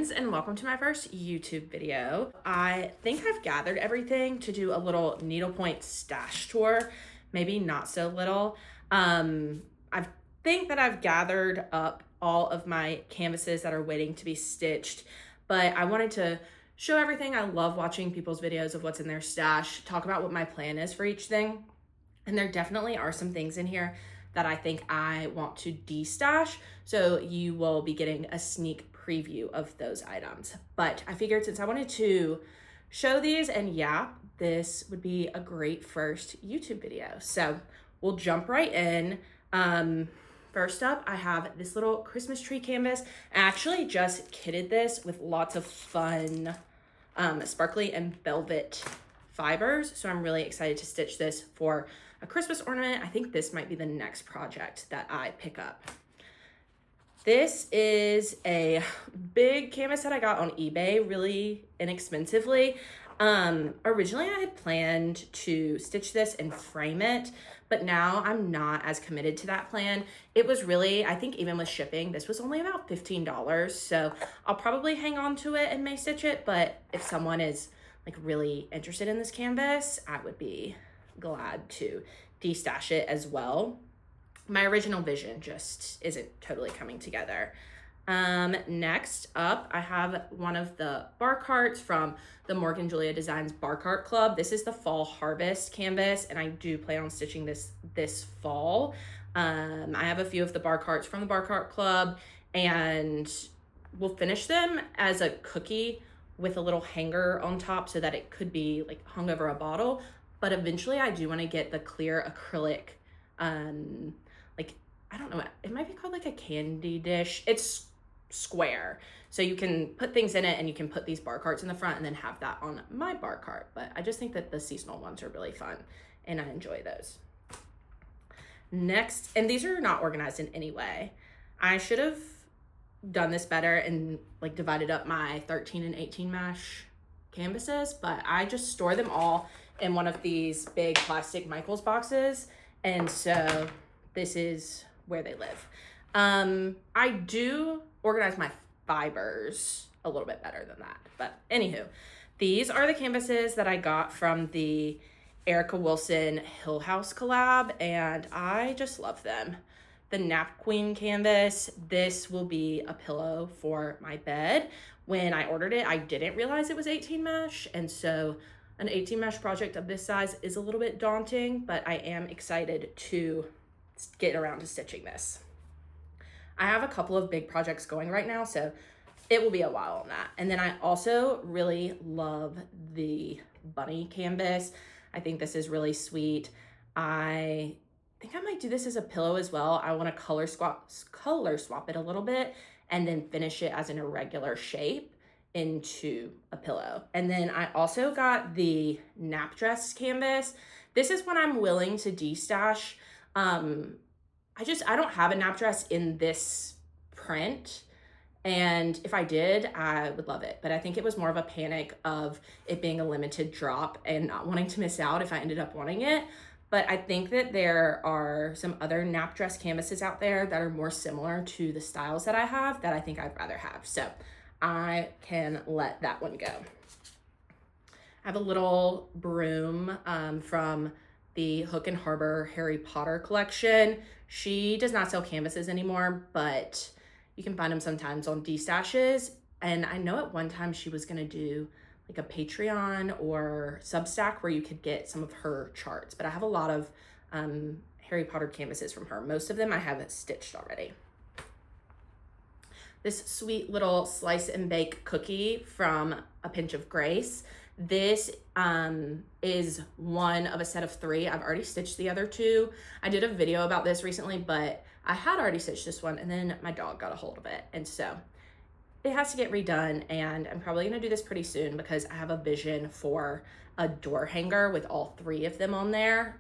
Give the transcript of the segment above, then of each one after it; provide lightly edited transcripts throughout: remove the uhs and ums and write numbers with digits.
friends, and welcome to my first YouTube video. I think I've gathered everything to do a little needlepoint stash tour, maybe not so little. I think that I've gathered up all of my canvases that are waiting to be stitched, but I wanted to show everything. I love watching people's videos of what's in their stash, talk about what my plan is for each thing. And there definitely are some things in here that I think I want to de-stash, so you will be getting a sneak preview of those items. But I figured since I wanted to show these, and yeah, this would be a great first YouTube video. So we'll jump right in. First up, I have this little Christmas tree canvas. I actually just kitted this with lots of fun sparkly and velvet fibers, so I'm really excited to stitch this for a Christmas ornament. I think this might be the next project that I pick up. This is a big canvas that I got on eBay really inexpensively. Originally I had planned to stitch this and frame it, but now I'm not as committed to that plan. It was really, I think even with shipping, this was only about $15. So I'll probably hang on to it and may stitch it, but if someone is like really interested in this canvas, I would be glad to de-stash it as well. My original vision just isn't totally coming together. Next up, I have one of the bar carts from the Morgan Julia Designs Bar Cart Club. This is the Fall Harvest canvas, and I do plan on stitching this fall. I have a few of the bar carts from the Bar Cart Club, and we'll finish them as a cookie with a little hanger on top so that it could be like hung over a bottle. But eventually I do want to get the clear acrylic, like, I don't know, it might be called like a candy dish. It's square, so you can put things in it and you can put these bar carts in the front and then have that on my bar cart. But I just think that the seasonal ones are really fun and I enjoy those. Next, and these are not organized in any way. I should have done this better and like divided up my 13 and 18 mesh canvases, but I just store them all in one of these big plastic Michaels boxes, and so this is where they live. I do organize my fibers a little bit better than that, but anywho, these are the canvases that I got from the Erica Wilson Hill House collab, and I just love them. The Nap Queen canvas, this will be a pillow for my bed. When I ordered it, I didn't realize it was 18 mesh, and so an 18 mesh project of this size is a little bit daunting, but I am excited to get around to stitching this. I have a couple of big projects going right now, so it will be a while on that. And then I also really love the bunny canvas. I think this is really sweet. I think I might do this as a pillow as well. I want to color swap it a little bit and then finish it as an irregular shape into a pillow. And then I also got the nap dress canvas. This is one I'm willing to de-stash. I don't have a nap dress in this print, and if I did, I would love it. But I think it was more of a panic of it being a limited drop and not wanting to miss out if I ended up wanting it. But I think that there are some other nap dress canvases out there that are more similar to the styles that I have that I think I'd rather have. So I can let that one go. I have a little broom from the Hook and Harbor Harry Potter collection. She does not sell canvases anymore, but you can find them sometimes on de-stashes. And I know at one time she was gonna do like a Patreon or Substack where you could get some of her charts, but I have a lot of Harry Potter canvases from her. Most of them I have stitched already. This sweet little slice and bake cookie from A Pinch of Grace. This is one of a set of 3. I've already stitched the other 2. I did a video about this recently, but I had already stitched this one and then my dog got a hold of it. And so it has to get redone, and I'm probably gonna do this pretty soon because I have a vision for a door hanger with all 3 of them on there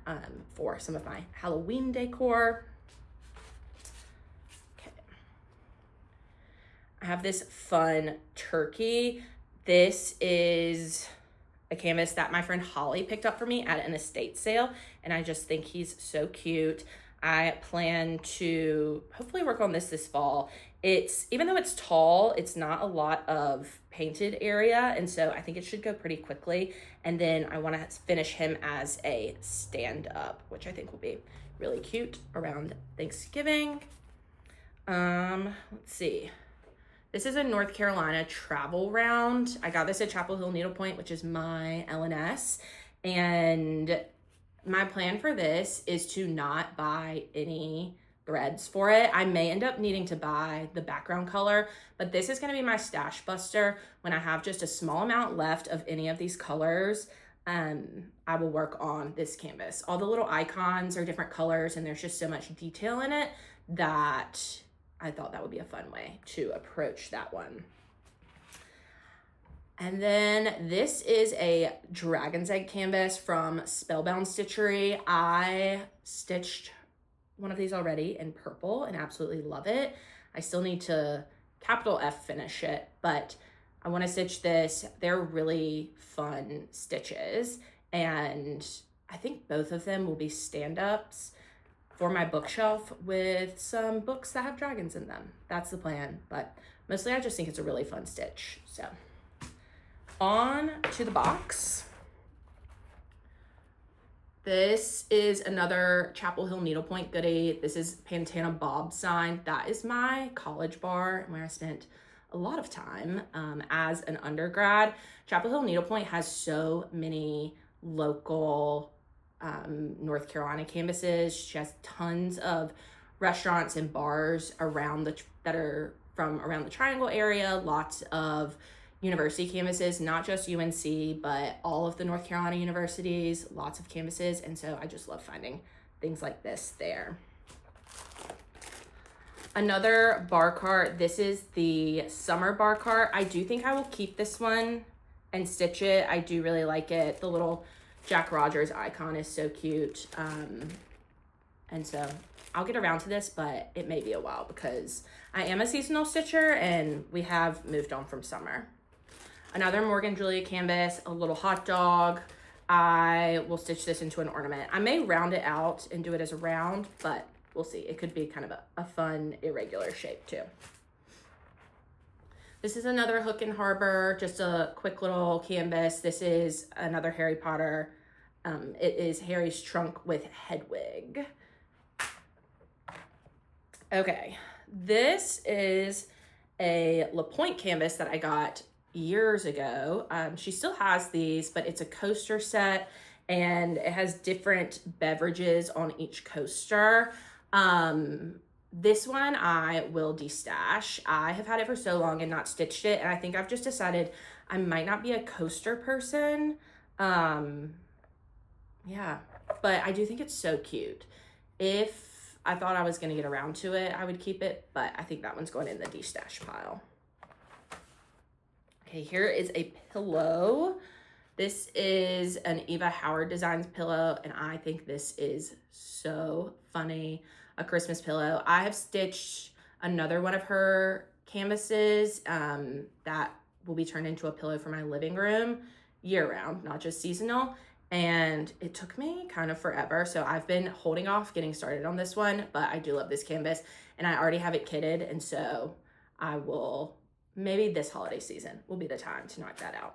for some of my Halloween decor. I have this fun turkey. This is a canvas that my friend Holly picked up for me at an estate sale, and I just think he's so cute. I plan to hopefully work on this fall. Even though it's tall, it's not a lot of painted area, and so I think it should go pretty quickly. And then I want to finish him as a stand-up, which I think will be really cute around Thanksgiving. Let's see. This is a North Carolina travel round. I got this at Chapel Hill Needlepoint, which is my LNS. And my plan for this is to not buy any threads for it. I may end up needing to buy the background color, but this is gonna be my stash buster. When I have just a small amount left of any of these colors, I will work on this canvas. All the little icons are different colors and there's just so much detail in it that I thought that would be a fun way to approach that one. And then this is a dragon's egg canvas from Spellbound Stitchery. I stitched one of these already in purple and absolutely love it. I still need to capital F finish it, but I want to stitch this. They're really fun stitches, and I think both of them will be stand-ups for my bookshelf with some books that have dragons in them. That's the plan, but mostly I just think it's a really fun stitch. So on to the box. This is another Chapel Hill Needlepoint goodie. This is Pantana Bob sign. That is my college bar where I spent a lot of time as an undergrad. Chapel Hill Needlepoint has so many local North Carolina canvases. She has tons of restaurants and bars around that are from around the Triangle area, lots of university canvases, not just UNC, but all of the North Carolina universities, lots of canvases. And so I just love finding things like this there. Another bar cart. This is the summer bar cart. I do think I will keep this one and stitch it. I do really like it. The little Jack Rogers icon is so cute. And so I'll get around to this, but it may be a while because I am a seasonal stitcher and we have moved on from summer. Another Morgan Julia canvas, a little hot dog. I will stitch this into an ornament. I may round it out and do it as a round, but we'll see. It could be kind of a fun, irregular shape too. This is another Hook and Harbor, just a quick little canvas. This is another Harry Potter. It is Harry's trunk with Hedwig. Okay, this is a Needlepoint canvas that I got years ago. She still has these, but it's a coaster set and it has different beverages on each coaster. This one I will destash. I have had it for so long and not stitched it, and I think I've just decided I might not be a coaster person. Yeah, but I do think it's so cute. If I thought I was gonna get around to it, I would keep it, but I think that one's going in the destash pile. Okay, here is a pillow. This is an Eva Howard Designs pillow, and I think this is so funny. A Christmas pillow. I have stitched another one of her canvases that will be turned into a pillow for my living room year round, not just seasonal. And it took me kind of forever. So I've been holding off getting started on this one, but I do love this canvas and I already have it kitted. And so I will, maybe this holiday season will be the time to knock that out.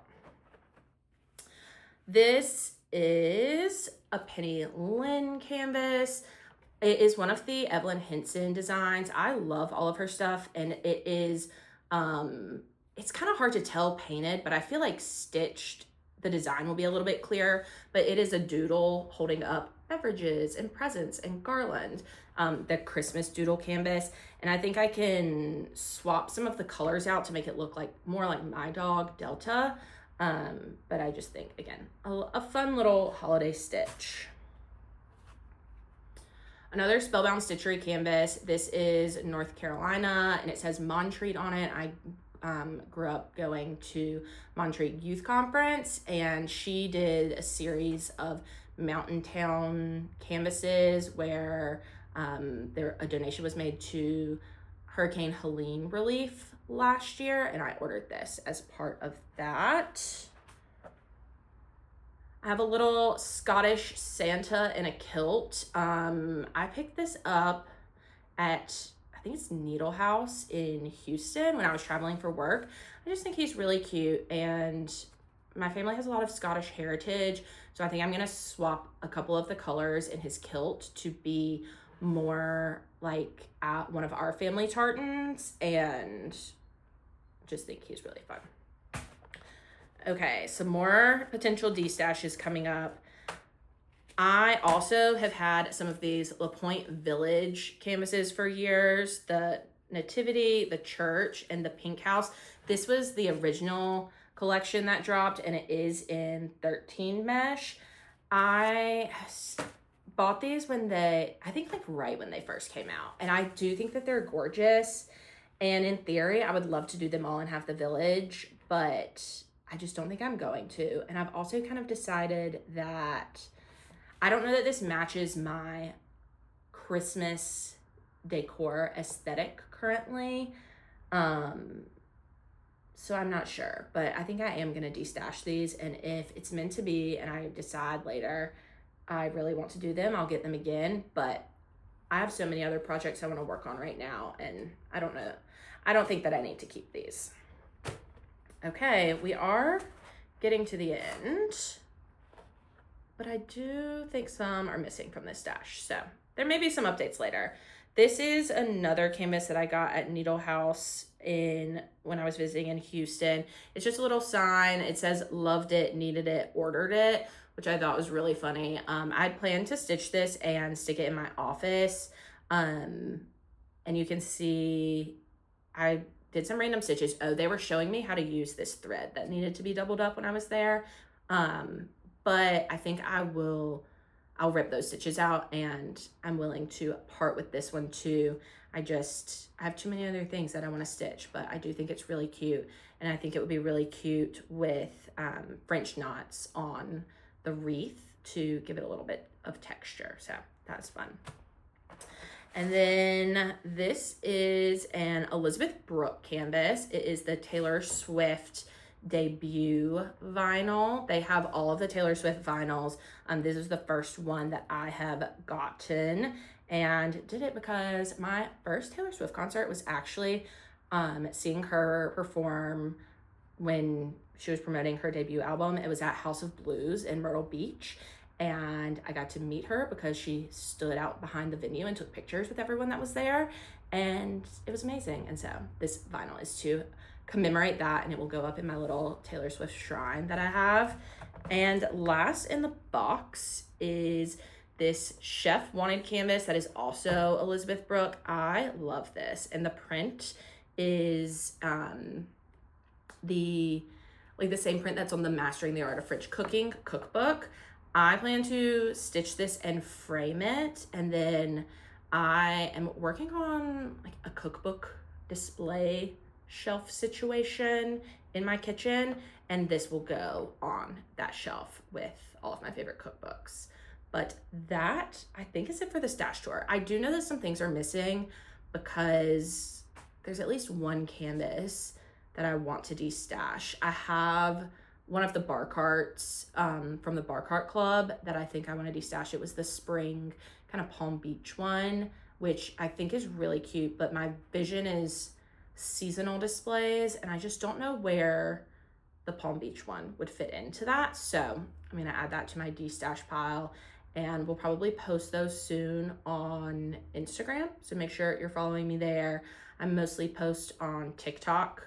This is a Penny Lynn canvas. It is one of the Evelyn Henson designs. I love all of her stuff, and it is, it's kind of hard to tell painted, but I feel like stitched, the design will be a little bit clearer, but it is a doodle holding up beverages and presents and garland, the Christmas doodle canvas. And I think I can swap some of the colors out to make it look like more like my dog, Delta. But I just think, again, a fun little holiday stitch. Another Spellbound Stitchery canvas. This is North Carolina, and it says Montreat on it. I grew up going to Montreat Youth Conference, and she did a series of mountain town canvases where a donation was made to Hurricane Helene relief last year, and I ordered this as part of that. I have a little Scottish Santa in a kilt. I picked this up at, I think it's Needle House in Houston when I was traveling for work. I just think he's really cute, and my family has a lot of Scottish heritage, so I think I'm gonna swap a couple of the colors in his kilt to be more like one of our family tartans, and just think he's really fun. Okay, some more potential D-stashes coming up. I also have had some of these Needlepoint Village canvases for years. The Nativity, the Church, and the Pink House. This was the original collection that dropped, and it is in 13 mesh. I bought these when I think like right when they first came out. And I do think that they're gorgeous. And in theory, I would love to do them all and have the village, but I just don't think I'm going to. And I've also kind of decided that I don't know that this matches my Christmas decor aesthetic currently. So I'm not sure, but I think I am gonna de-stash these, and if it's meant to be and I decide later I really want to do them, I'll get them again. But I have so many other projects I want to work on right now, and I don't know. I don't think that I need to keep these. Okay, we are getting to the end, but I do think some are missing from this stash, so there may be some updates later. This is another canvas that I got at Needle House when I was visiting in Houston. It's just a little sign. It says, loved it, needed it, ordered it, which I thought was really funny. I'd planned to stitch this and stick it in my office. And you can see I did some random stitches. Oh, they were showing me how to use this thread that needed to be doubled up when I was there. But I think I'll rip those stitches out, and I'm willing to part with this one too. I have too many other things that I want to stitch, but I do think it's really cute, and I think it would be really cute with French knots on the wreath to give it a little bit of texture. So that's fun. And then this is an Elizabeth Brooke canvas. It is the Taylor Swift debut vinyl. They have all of the Taylor Swift vinyls. This is the first one that I have gotten, and did it because my first Taylor Swift concert was actually seeing her perform when she was promoting her debut album. It was at House of Blues in Myrtle Beach, and I got to meet her because she stood out behind the venue and took pictures with everyone that was there, and it was amazing. And so this vinyl is to commemorate that, and it will go up in my little Taylor Swift shrine that I have. And last in the box is this Chef Wanted canvas that is also Elizabeth Brooke. I love this, and the print is the same print that's on the Mastering the Art of French Cooking cookbook. I plan to stitch this and frame it, and then I am working on like a cookbook display shelf situation in my kitchen, and this will go on that shelf with all of my favorite cookbooks. But that, I think, is it for the stash tour. I do know that some things are missing because there's at least one canvas that I want to de-stash. I have one of the bar carts from the Bar Cart Club that I think I want to de-stash. It was the spring kind of Palm Beach one, which I think is really cute, but my vision is seasonal displays, and I just don't know where the Palm Beach one would fit into that. So I'm gonna add that to my de-stash pile, and we'll probably post those soon on Instagram, so make sure you're following me there. I mostly post on TikTok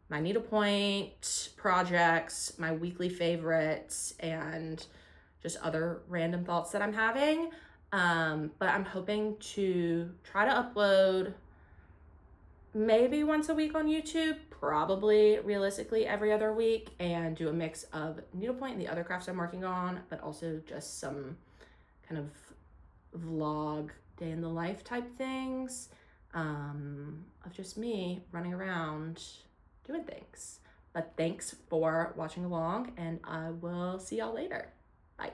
my needlepoint projects, my weekly favorites, and just other random thoughts that I'm having. But I'm hoping to try to upload maybe once a week on YouTube, probably realistically every other week, and do a mix of needlepoint and the other crafts I'm working on, but also just some kind of vlog day in the life type things of just me running around doing things. But thanks for watching along, and I will see y'all later. Bye.